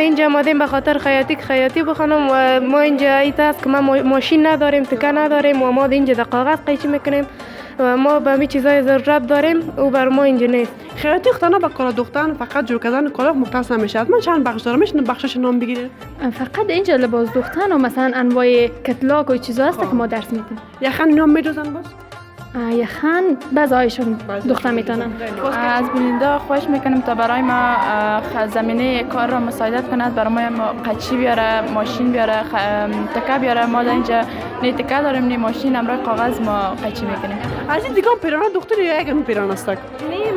اینجا آمدیم به خاطر خیاطی بخونم و ما اینجا ایت است که ما ماشین نداریم، تکه نداریم و ما اینجا در کاغذ قیچی میکنیم و ما به می چیزای ضرورت داریم و بر ما اینجا نیست. خیاطی خطانه به کالا دوختن فقط جور کردن کالا مختص نمیشه. من چند بخش دارم، میشه بخشش نام بگیرید؟ فقط اینجا لباس دوختن و مثلا انواع کتلاک و چیزا هست که ما درس میدیم. یخن نام میدوزن باز؟ یخن بعضایشون دوخته میتونن. از بیننده خواهش میکنیم تا برای ما زمینه کار را مساعدت کند، برای ما قچی بیاره، ماشین بیاره، تکه بیاره. ما در اینجا نه تکه داریم نه ماشین، امروز کاغذ ما قچی میکنیم. از این دیگه پیرانه دختری یا یک پیرانه است؟ نه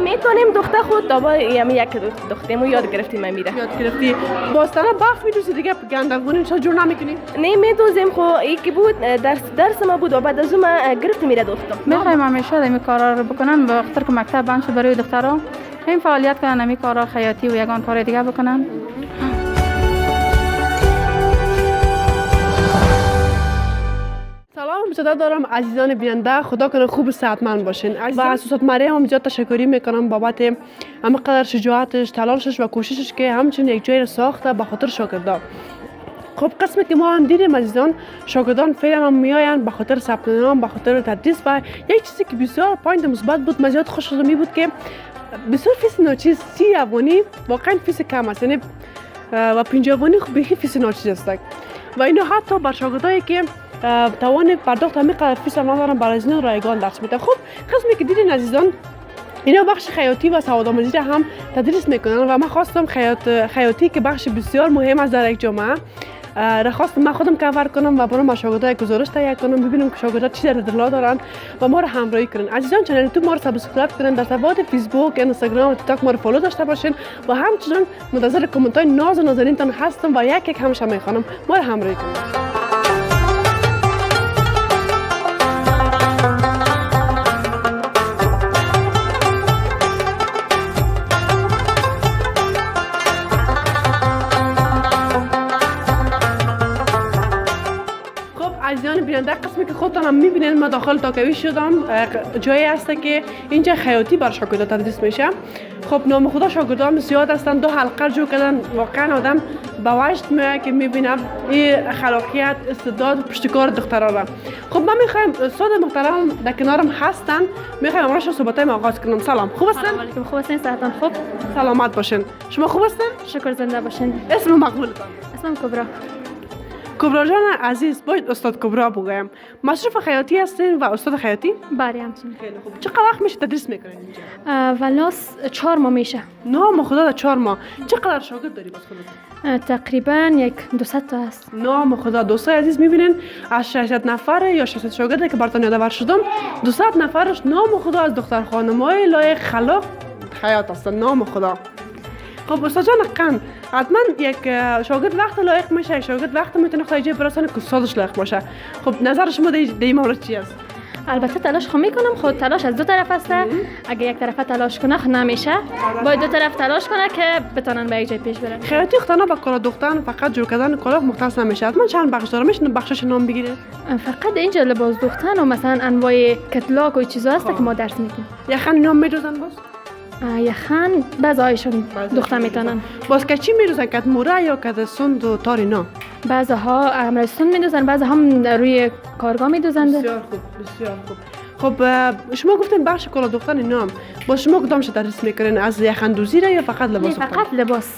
میتونیم دختر خود دابا یک دختیم و یاد گرفتیم میره. یاد گرفتی باستانا باف میدوزی دیگه گندگونی چه جور نمیکنی؟ نه میدوزیم خو یکی بود درس ما بود و بعد از اون ما گرفتیم میره دختم. میخوایم همیشه این کارا رو بکنن و وقتی که مکتب بند شد برای دخترها این فعالیت کنن، این کارا خیاطی و یگان کار دیگه بکنن. سلام مجدد دارم عزیزان بیننده، خدا کنه خوب صحتمند باشین. و از استاد مریم هم زیاد تشکری میکنم بابت همقدر شجاعتش، تلاشش و کوششش که همچنین یک جای ساخته به خاطر شاگردان. خب قسمی که ما هم دیدیم عزیزان، شاگردان فعلا هم میآیند به خاطر ثبت نام، به خاطر تدریس و یک چیزی که بسیار پوینت مثبت بود، من زیاد خوشم میبود که بسیار فیس ناچیز 30 افغانی واقعا فیس کم است، یعنی و 50 افغانی خب بیخی فیس ناچیز است و اینو حتی بر شاگردایی که توان پرداخت همینقدر فیس هم ندارن برای از این رایگان درس میدن. خب قسمی که دیدین عزیزان، اینا بخش خیاطی و سوادآموزی را هم تدریس میکنن و من خواستم خیاطی که بخش بسیار مهم است در یک جامعه را خواستم من خودم کاور کنم و برای شاگردای گزارش تهیه کنم، ببینم که شاگردا چی در دل دارن و ما را همراهی کنن. عزیزان چنل یوتیوب ما را سابسکرایب کنن، در صفحات فیسبوک، اینستاگرام و تیک تاک ما را فالو داشته باشین و همچنین منتظر کامنت های ناز و نازنینتان هستم و یک همیشه میخوانم ما را همراهی کنید. عزیزان بیننده، قسمی که خودتان هم میبینید ما داخل تاکوی شدم، جایی هست که اینجا خیاطی بر شاگردا تدریس میشه. خب نام خدا شاگردان زیاد هستن، 2 حلقه جو کردن، واقعا آدم به وجد میاد که میبینم این خلاقیت، استعداد، پشتکار دخترها را. خب من میخوایم استاد محترم در کنارم هستن، میخوایم امروز صحبتای ما آغاز کنم. سلام، خوب هستین؟ سلام علیکم، خوب هستین؟ صحتان خوب؟ سلامت باشین. شما خوب هستین؟ شکر، زنده باشین. اسم مقبولتان؟ اسمم کبرا. کبرا جان عزیز، باید استاد کبرا بگویم. مصرف خیاطی هستین و استاد خیاطی؟ بله همچنین. خیلی خوب. چقدر وقت میشه تدریس میکنین اینجا؟ ولاس 4 ماه میشه. نام خدا در 4 ماه. چقدر شاگرد داری باز خودت؟ تقریبا یک 200 تا هست. نام خدا. دوستای عزیز میبینین از 600 نفر یا 600 شاگردی که براتون یادآور شدم، 200 نفرش نام خدا از دختر خانمای لایق خلاق حیات هستن. نام خدا. خب استاد جان قن حتما یک شاگرد وقت لایق میشه، یک شاگرد وقت میتونه خواهی برسونه که استادش لایق باشه. خب نظر شما در این مورد چی است؟ البته تلاش خود میکنم، خود تلاش از 2 طرف است. اگه یک طرف تلاش کنه خود نمیشه، باید 2 طرف تلاش کنه که بتونن به یک جای پیش برن. خیاطی خطانه با کالا دوختن فقط جور کردن کالا مختص نمیشه. من چند بخش دارم، میشه بخشش نام بگیرید؟ فقط اینجا لباس دوختن و مثلا انواع کتلاک و چیزا هست که ما درس میدیم. یخن نام میدوزن باز؟ یخن بعضایشون دوخته میتونن. باز که چی میدوزن؟ کت موره یا کت سند و تار اینا؟ بعضها امر سند میدوزن، بعضا هم روی کارگاه میدوزند. بسیار خوب، بسیار خوب. خب شما گفتین بخش کالا دوختن اینا، با شما کدامش تدریس میکنین؟ از یخن دوزی را یا فقط لباس دوختن؟ فقط لباس.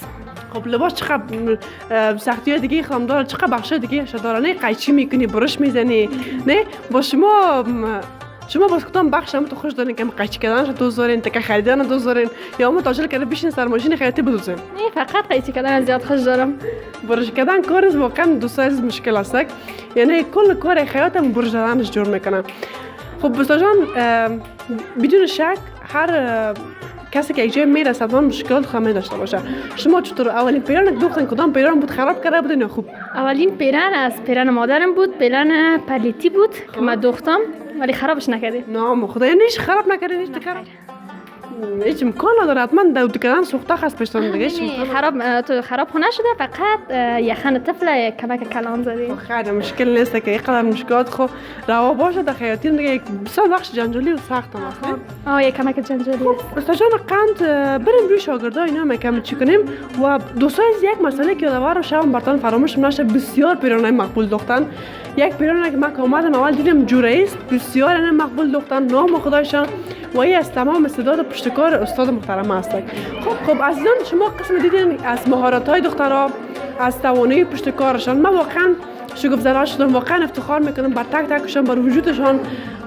خب لباس چقدر سختی‌های دیگه خام داره، چقدر بخشای دیگه داره؟ نه قیچی میکنی، برش میزنی، نه با شما باز کدام بخش هم تو خوش دارین که قیچی کردنش دوست دارین، تکه خریدن دوست دارین یا هم تاجر کرده بشین سر ماشین خیاطی بدوزین؟ نه فقط قیچی کردن زیاد خوش دارم. برش کردن کار واقعا دوستای عزیز مشکل است، یعنی کل کار خیاط هم برش دادنش جور میکنن. خب استاد جان بدون شک هر کسی که یک جای میره حتما مشکلات خواهد داشته باشه. شما چطور اولین پیران دوختن کدام پیران بود؟ خراب کرده بودین یا خوب؟ اولین پیران از پیران مادرم بود، پیران پلیتی بود که من دوختم ولی خرابش نکردی. نه خدایا نیش خراب نکردی نیش تکرار. هیچ امکان نداره حتما دود کردن سوخته هست پشتون دیگه هیچ خراب خونه شده فقط یخن طفل کمک کلان زدیم. خیلی مشکل نیست که اینقدر مشکلات خو روا باشه در خیاطی دیگه بسیار بخش جنجالی و سخت هم است. یک کمک جنجالی است. استاد جان قند بریم روی شاگردا اینا میکم چی کنیم و دوستان از یک مسئله که یادآور شوم براتون فراموش نشه بسیار پیرانای مقبول دختن. یک پیرانه که من اومدم اول دیدم جوره است بسیار مقبول دختن نام خدایشان و این از تمام استعداد پشتکار استاد محترم است. خب عزیزان شما قسم دیدین از مهارت‌های دخترها از توانایی پشتکارشان من واقعا شگفت‌زده شدم واقعا افتخار میکنم بر تک تکشان بر وجودشان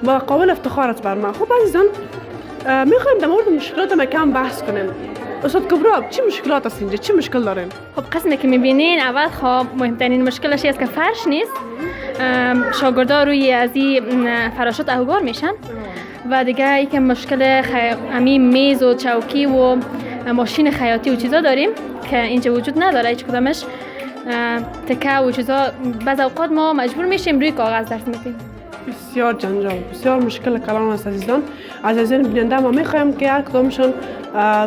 و قابل افتخار است بر من. خب عزیزان میخوایم در مورد مشکلات ما کم بحث کنیم. استاد کبرا چی مشکلات است اینجا چی مشکل دارین؟ خب قسمی که میبینین اول خب مهمترین مشکلش است که فرش نیست. شاگردا روی از این فراشات احوار میشن و دیگه ای که مشکل همین میز و چوکی و ماشین خیاطی و چیزا داریم که اینجا وجود نداره هیچ کدامش. تکه و چیزا بعض اوقات ما مجبور میشیم روی کاغذ درس میدیم. بسیار جنجال بسیار مشکل کلان است عزیزان. عزیزان بیننده ما میخوایم که هر کدامشون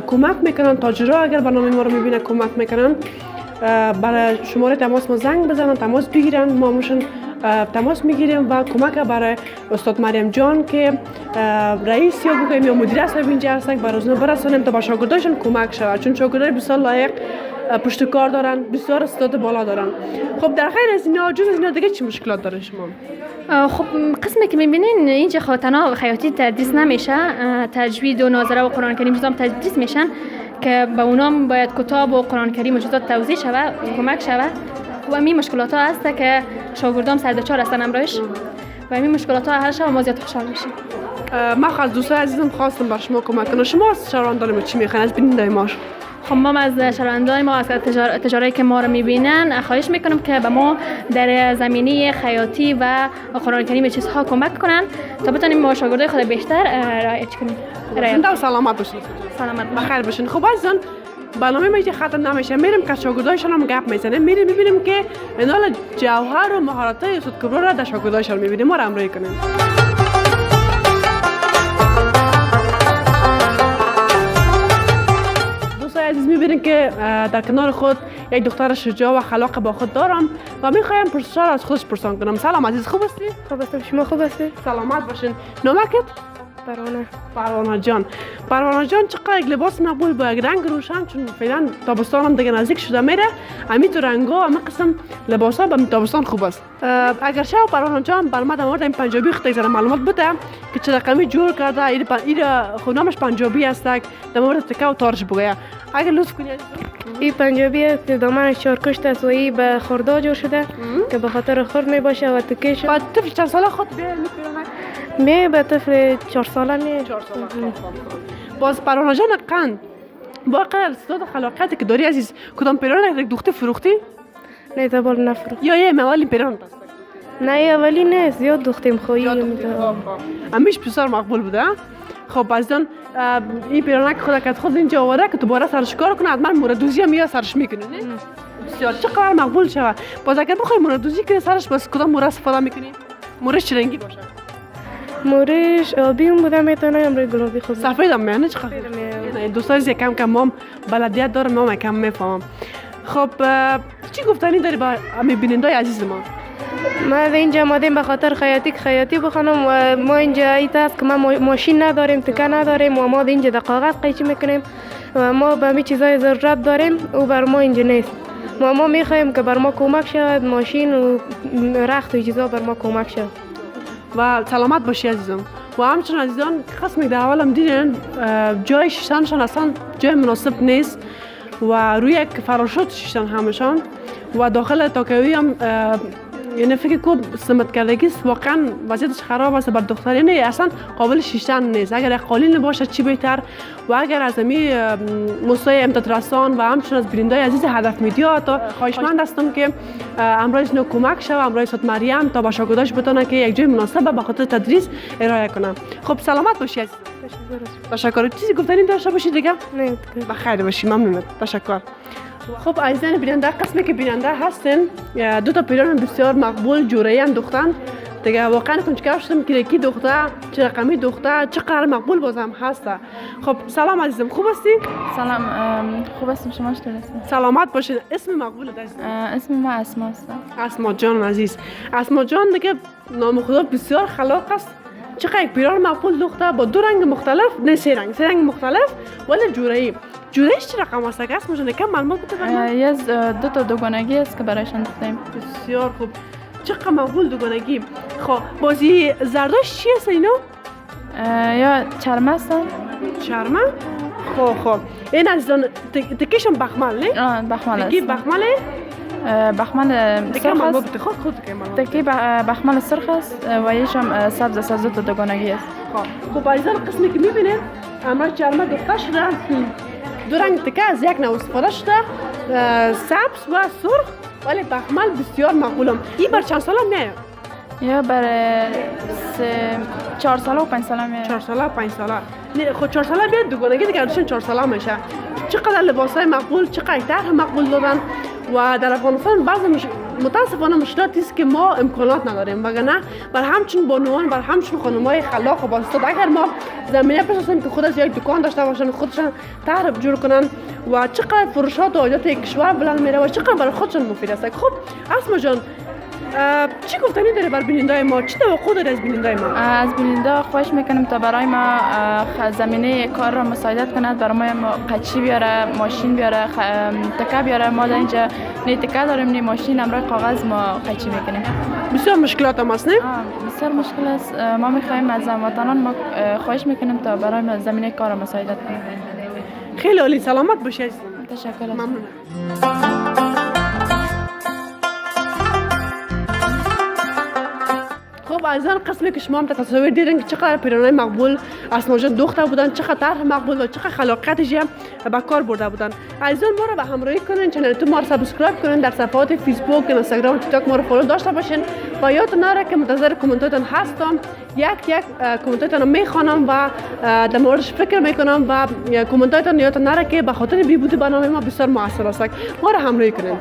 کمک میکنن تاجرها اگر برنامه ما رو میبینن کمک میکنن برای شماره تماس ما زنگ بزنن تماس بگیرن ما همشون تماس میگیریم و کمک برای استاد مریم جان که رئیس یا بگویم یا مدیر صاحب اینجا هستن براشون برسونیم تا با شاگرداشون کمک شود چون شاگردای بسیار لایق پشتکار دارن بسیار استعداد بالا دارن. خب در غیر از اینا جز از اینا دیگه چی مشکلات داره شما؟ خب قسمی که میبینین اینجا خاطنا خیاطی تدریس نمیشه تجوید و ناظره و قرآن کریم چیزا تدریس میشن که به اونام باید کتاب و قرآن کریم و چیزا توضیح شود کمک شود و همین مشکلات ها هست که شاگردام سردچار هستن امروز و همین مشکلات ها حل شود ما زیاد خوشحال میشیم. ما خاص دوستای عزیزم خواستم بر شما کمک کنم. شما از شهروندان چی میخواین از بیننده ما؟ خب ما از شهروندان ما از تجاری که ما رو میبینن خواهش میکنم که به ما در زمینه خیاطی و قرآن کریم چیزها کمک کنن تا بتونیم ما شاگردای خود بیشتر رعایت کنیم. زنده و سلامت باشین. سلامت بخیر باشین. خب عزیزان برنامه ما ختم نمیشه میریم که شاگردایشان هم گپ میزنیم میریم میبینیم که اینا جوهر و مهارت‌های استاد کبرا را در شاگردایشان میبینیم ما را همراهی کنیم. عزیز میبینید که در کنار خود یک دختر شجاع و خلاق با خود دارم و میخوایم پرسش‌ها از خودش پرسان کنم. سلام عزیز خوب هستی؟ خوب هستم شما خوب هستی؟ سلامت باشین. نامکت؟ پروانه جان. پروانه جان چقدر لباس مقبول با یک رنگ روشن چون فعلا تابستان هم دیگه نزدیک شده میره همین تو رنگا همه قسم لباسا به تابستان خوب است. اگر شما پروانه جان بر ما در مورد این پنجابی خطه زره معلومات بده که چه رقمی جور کرده این خونامش پنجابی است در مورد تکه و تارش بگویه اگر لطف کنی. این پنجابی است که دامنش چارکشت است و این به خورده جور شده که به خاطر خورد می باشه و تکیش. بعد طفل چند ساله خود می به طفل 4 ساله می. 4 ساله. باز پروانه جان قند واقعا استعداد خلاقیتی که داری عزیز کدام پیران یک دختر فروختی؟ نه زبال نفروخت. یا اولی پیران است. نه اولی نه زیاد دختیم خویی همیش بسیار مقبول بوده. خب عزیزان این پیرانک خود اینجا آورده که دوباره سرش کار کنه حتما موردوزی هم یا سرش میکنه نه؟ بسیار چقدر مقبول شود. باز اگر بخوای موردوزی کنی سرش بس کدام مورد استفاده میکنی؟ مورش چه رنگی باشه؟ مورش آبی هم بوده میتونه امروی گلابی خوب سفید هم میانه چقدر؟ دوستان زی کم مام بلدیت دارم مام کم میفهمم. خب چی گفتنی داری با همه بینندای عزیز ما؟ ما اینجا آمدیم به خاطر خیاطی بخونم و ما اینجا ایت است که ما ماشین نداریم تکه نداریم و ما اینجا در کاغذ قیچی میکنیم و ما به همین چیزای ضرورت داریم و بر ما اینجا نیست. ما میخوایم که بر ما کمک شود ماشین و رخت و چیزا بر ما کمک شود. و سلامت باشی عزیزم. و همچنین عزیزان قسمی در اول هم دیدین جای شیشتنشان اصلا جای مناسب نیست و روی یک فراشوت شیشتن همشان و داخل تاکوی هم یعنی فکر کنم سمت کردگی است واقعا وضعیتش خراب است بر دختر یعنی اصلا قابل شیشتن نیست. اگر یک قالین باشه چی بهتر و اگر از می موسسه امداد رسان و همچنین از بینندای عزیز هدف میدیا تا خواهشمند هستم که امروز نو کمک شوه امروز استاد مریم تا با شاگرداش بتونه که یک جای مناسب به خاطر تدریس ارائه کنم. خب سلامت باشی عزیز. تشکر. چیزی گفتنی داشته باشی دیگه؟ نه بخیر باشی ممنونم. تشکر. خب عزیزان بیننده قسمی که بیننده هستن دو تا پیران بسیار مقبول جوره اندوختن دیگه واقعا کنجکاو شدم که کی دختر چه رقمی دختر چقدر مقبول بازم هسته. خب سلام عزیزم، خوب هستی؟ سلام، خوب هستم. شما چطور هستید؟ سلامت باشین. اسم مقبول عزیزم؟ اسم ما اسما است. اسما جان عزیز. اسما جان دیگه نام خدا بسیار خلاق است. چقدر پیران مقبول دختر با دو رنگ مختلف، نه سه رنگ مختلف ولی جورایی. جورایش چه رقم است؟ اگه اسمش کم معلومات بده برام. یه دو تا دوگانگی است که برایشان دوختیم. بسیار خوب. چقدر مقبول دوگانگی. خب بازی زرداش چی است اینا؟ یا چرمه هستن. چرمه؟ خب این عزیزان تکیشم بخمل نه؟ بخمل است. تکی بخمله؟ بخمل سرخ است. تکی بخمل سرخ است و یهش هم سبز است. دو تا دوگانگی است. خب عزیزان قسمی که میبینید امروز چرمه دوخته شده. دو رنگ تکه از یک نوع استفاده شده، سبز و سرخ، ولی بخمل بسیار مقبولم. این بر چند ساله میاد؟ یا بر 4 ساله و 5 ساله میاد. 4 ساله و 5 ساله. نه خود 4 ساله بیاد دوگانگی دیگه ارشن 4 ساله میشه. چقدر لباسای مقبول، چقدر طرح مقبول دادن و در افغانستان بعضی متاسفانه مشکلاتی است که ما امکانات نداریم، وگرنه بر همچون بانوان، بر همچون خانم‌های خلاق و بااستعداد اگر ما زمینه بسازیم که خودش یک دکان داشته باشن، خودشان طرح جور کنن و چقدر فروشات و عایدات کشور بلند میره و چقدر برای خودشان مفید است. خب اسما جان چی گفتنی داری بر بینندای ما؟ چی توقع داری از بینندای ما؟ از بیننده خواهش میکنم تا برای ما زمینه کار را مساعدت کند، برای ما قچی بیاره، ماشین بیاره، تکه بیاره. ما در اینجا نه تکه داریم نه ماشین، امرای کاغذ ما قچی میکنیم. بسیار مشکلات هم هست نه؟ بسیار مشکل است. ما میخوایم از هموطنان ما خواهش میکنیم تا برای ما زمینه کار را مساعدت کنند. خیلی عالی، سلامت باشی عزیزم. تشکر. ممنونم. خب عزیزان قسمی که شما هم تصویر دیدین که چقدر پیرانای مقبول اسما جان دختر بودن، چقدر طرح مقبول و چقدر خلاقیتش هم به کار برده بودن. عزیزان ما رو به همراهی کنین، چنل تو ما رو سابسکرایب کنین، در صفحات فیسبوک، اینستاگرام و تیک تاک ما رو فالو داشته باشین و یادتون نره که منتظر کامنتاتون هستم. یک کامنتاتون رو میخوانم و در موردش فکر میکنم و کامنتاتون یادتون نره که به خاطر بیبودی برنامه ما بسیار موثر است. ما رو همراهی کنین.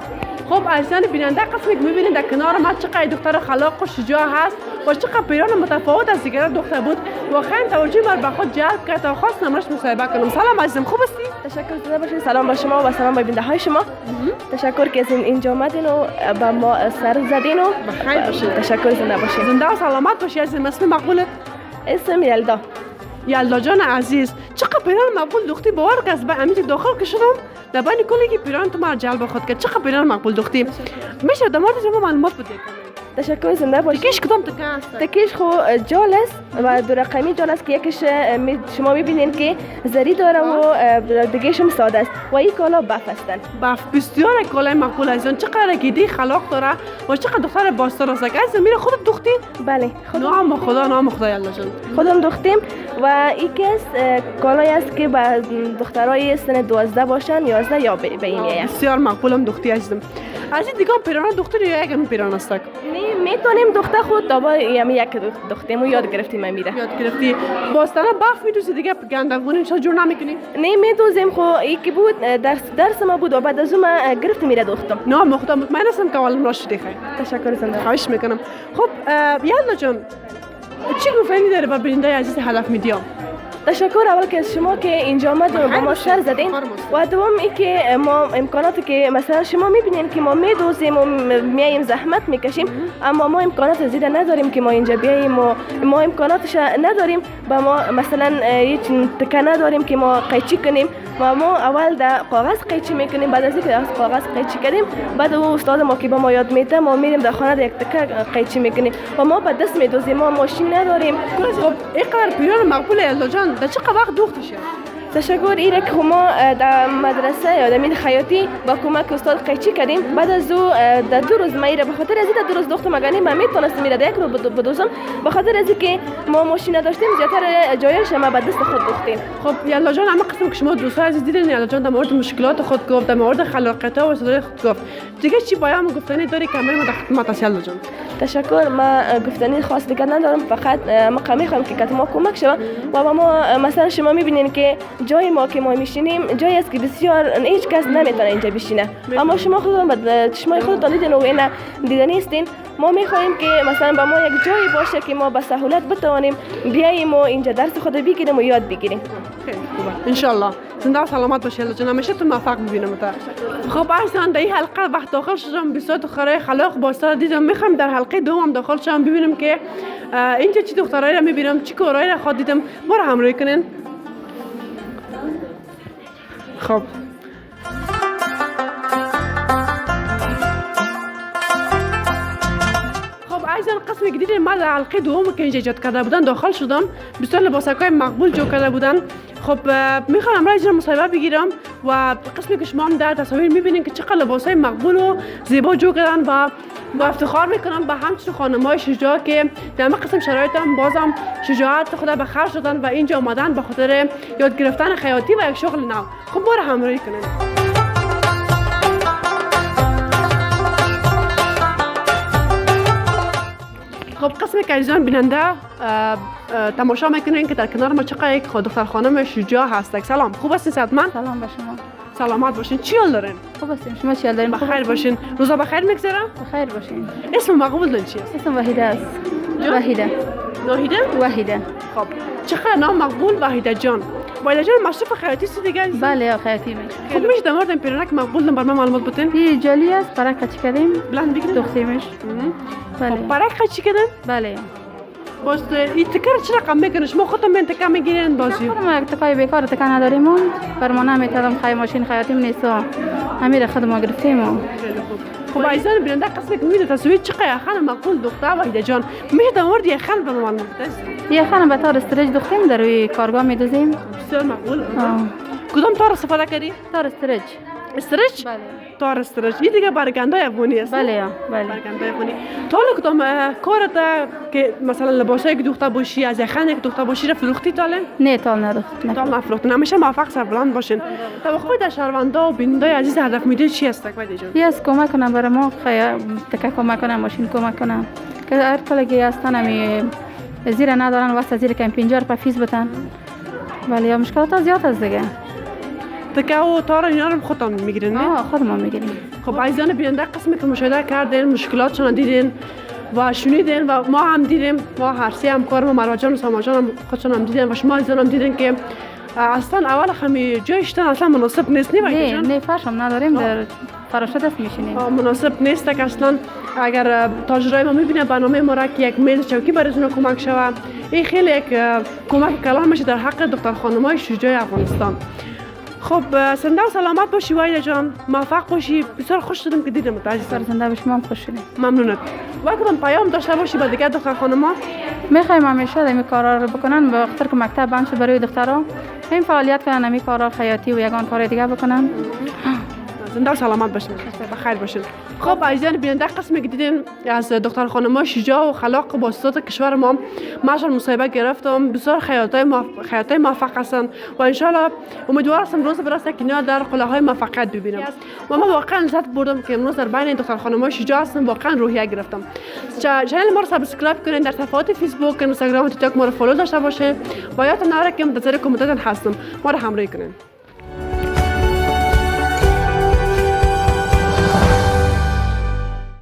خب عزیزان بیننده قسمی که میبینید در کنار ما چقدر دختر خلاق و شجاع هست و چقدر پیران متفاوت از دیگر دختر بود، واقعا توجه بر به خود جلب کرد تا خواست نمرش مصاحبه کنم. سلام عزیزم، خوب هستی؟ تشکر زنده باشین. سلام بر شما و سلام به بیننده های شما. تشکر که از اینجا آمدین و با ما سر زدین و بخیر باشین. تشکر زنده باشین. زنده و سلامت باشی عزیزم. اسم مقبولت؟ اسم یلدا. یلدا جان عزیز، چقدر پیران مقبول دختی باور که از امیت داخل که شدم در بین کلی که پیران تو ما جلب خود کرد. چقدر پیران مقبول دختی میشه در مورد شما معلومات بده؟ تشکر زنده باشید. تکیش کدام تکه است؟ تکیش خو جال است و دو رقمی جال است که یکیش شما میبینین که زری داره و دیگهش هم ساده است و این کالا بف هستن. بف بسیار کالای مقبول عزیزان. چقدر گیدی خلاق داره و چقدر دختر باستار است. عزیزم میره خودت دختی؟ بله نام خدا یلا جان. خودم دختیم و یکی از کالایی است که با دخترای سن 12 باشن 11 یا به این میاد. بسیار مقبولم دختی عزیزم. عزیز دیگه پیران دختر یا یک پیران است؟ میتونیم دختر خود دابا یک دختیمو یاد گرفتیم میره. یاد گرفتی؟ باستانا بف میدوسی دیگه گندگونی چرا جور نمیکنی؟ نه میدوزیم خو یکی بود درس ما بود و بعد از اون گرفت میره دختم. نه مطمئن هستم که اول راشد خیر. تشکر زنده. خواهش میکنم. خب یلا جان چی گفتنی داره با بیننده عزیز هدف میدیا؟ تشکر اول که از شما که اینجا آمدین و با ما سر زدین و دوم ای که ما امکاناتی که مثلا شما میبینین که ما میدوزیم و میایم زحمت میکشیم اما ما امکانات زیاده نداریم که ما اینجا بیاییم و ما امکاناتش نداریم با ما مثلا هیچ تکه نداریم که ما قیچی کنیم و ما اول در کاغذ قیچی میکنیم. بعد از اینکه از کاغذ قیچی کردیم بعد او استاد ما که با ما یاد میده ما میریم در خانه یک تکه قیچی میکنیم و ما با دست میدوزیم. ما ماشین نداریم. خب اینقدر پیران مقبول یلا جان در چه وقت دوختشه؟ تشکر ایره که ما در مدرسه یا در خیاطی با کمک استاد قیچی کردیم. بعد از او در 2 روز میره به خاطر از این 2 روز دختم مگانی من میتونستم میره یک رو بدوزم به خاطر از اینکه ما ماشین نداشتیم زیاتر جایش ما با دست خود دوختیم. خب یلا جان اما قسم که شما دوستای عزیز دیدین یلا جان در مورد مشکلات خود گفت، در مورد خلاقیت و استعداد خود گفت. دیگه چی باید ما گفتنی داری که ما در خدمت است یلا جان؟ تشکر. ما گفتنی خاص دیگه ندارم، فقط ما میخوایم که ما کمک شود و ما مثلا شما میبینین که جای ما که ما میشینیم جایی است که بسیار هیچ کس نمیتونه اینجا بشینه، اما شما خودتون به چشمای خودتون دیدین و اینا دیدنی هستین. ما میخوایم که مثلا با ما یک جایی باشه که ما به سهولت بتوانیم بیاییم و اینجا درس خود بگیریم و یاد بگیریم. خیلی خوبه ان شاء الله. زنده و سلامت باشی الله جان. همیشه تو موفق ببینم تا. خب عزیزان در این حلقه وقت داخل شدم بسیار دخترای خلاق با دیدم. میخوام در حلقه دوم داخل شم ببینم که اینجا چی دخترایی را میبینم، چی کارایی را خود دیدم. ما را همراهی کنین. خب عزیزان قسمی که دیدین ما در حلقه دوم که اینجا ایجاد کرده بودن داخل شدم. بسیار لباسکای مقبول جو کرده بودن. خب میخوام امروز اینجا مصاحبه بگیرم و قسمی که شما هم در تصاویر میبینین که چقدر لباسای مقبول و زیبا جو کردن و با افتخار میکنم به همچنین خانم‌های شجاع که در همه قسم شرایط هم بازم شجاعت خود به خرج دادن و اینجا آمدن به خاطر یاد گرفتن خیاطی و یک شغل نو. خب ما را همراهی کنین. خب قسمی که عزیزان بیننده تماشا میکنین که در کنار ما چقدر یک دختر خانم شجاع هست. سلام، خوب هستین صحتمند؟ سلام به شما. سلامت باشین. چی حال دارین؟ خوب هستیم. شما چی حال دارین؟ بخیر باشین. روزا بخیر میگذره؟ بخیر باشین. اسم مقبول دارین چی است؟ اسم وحیده است. وحیده. ناهیده؟ وحیده. خب چقدر نام مقبول وحیده جان. وحیده جان مصرف خیاطی است دیگه؟ بله خیاطی میشه. خب میشه در مورد این پیرنک مقبول بر ما معلومات بدین؟ این جالی است، برای قچی کردیم. بلند بگیرید. دوختیمش. بله. خب برای قچی کردن؟ بله. باز این تکر چه رقم میکنه؟ شما خودتون من تکر میگیرین بازی؟ ما تکای بیکار تکا نداریم و بر ما نمیتونم خیلی ماشین خیاطیم نیست و همین خود ما گرفتیم و خب عزیزان بیننده قسمی که میده تصویر چقدر خانم مقبول دختر وحیده جان. میشه در مورد یک خانم به ما معلومات بدید؟ یه خانم به طور استرچ دوختیم در روی کارگاه میدوزیم. بسیار مقبول. کدام تار استفاده کردی؟ تار استرچ. استرچ؟ بله. تار استرچ. این دیگه برگنده افغانی است. بله بله. برگنده افغانی. تا حالا کدام کارت که مثلا لباسایی که دوخته باشی از خانه که دوخته باشی را فروختی تاله؟ نه تال ندوخت. تال نفروختن. همیشه موفق سربلند باشین. توقع در شهروندا و بیننده عزیز هدف میده چی است وحیده جان؟ یس کمک کنم برای ما تکه کمک کنم ماشین کمک کنم که هر کلگی هستن همی زیر ندارن واسه زیر کمپینجر پر فیز بتن. ولی مشکلات زیاد است دیگه. تکه و تار اینا رو خودتون میگیرین نه؟ خودمون میگیریم. خب عزیزان بیننده قسمی که مشاهده کردین مشکلاتشون دیدین و شنیدین و ما هم دیدیم. ما هر سه همکار ما مروه جان و ساما جان هم خودشون هم دیدین و شما عزیزان هم دیدین که اصلا اول همی جایشتن اصلا مناسب نیست. نه فرش هم نداریم در فراشات است میشینیم. مناسب نیست که اصلا اگر تاجرای ما میبینه برنامه ما را که یک میز چوکی براتون کمک شود این خیلی یک کمک کلان میشه در حق دختر خانم‌های شجاع افغانستان. خب زنده و سلامت باشی وحیده جان. موفق باشی. بسیار خوش شدم که دیدم عزیزم. زنده باشی. ما خوش شدیم. ممنونت. و کدام پیام داشته باشی به دیگه دختر خانم‌ها؟ میخوایم همیشه این کارا رو بکنن به خاطر که مکتب بند شد برای دخترها این فعالیت کنن همین کارا خیاطی و یگان کار دیگه بکنن. زنده و سلامت باشین. بخیر باشین. خب عزیزان بیننده قسمی که دیدین از دختر خانم‌ها شجاع و خلاق با استاد کشور ما ماشاءالله مصاحبه گرفتم. بسیار خیاطای موفق هستن و ان شاء الله امیدوار هستم روز برسه که اینا در قله‌های موفقیت ببینم. و من واقعا لذت بردم که امروز در بین دختر خانم‌ها شجاع هستم. واقعا روحیه گرفتم. چنل ما رو سابسکرایب کنین. در صفحات فیسبوک، اینستاگرام و تیک تاک ما رو فالو داشته باشین. و یادتون نره که منتظر کامنتاتون هستم. ما رو همراهی کنین.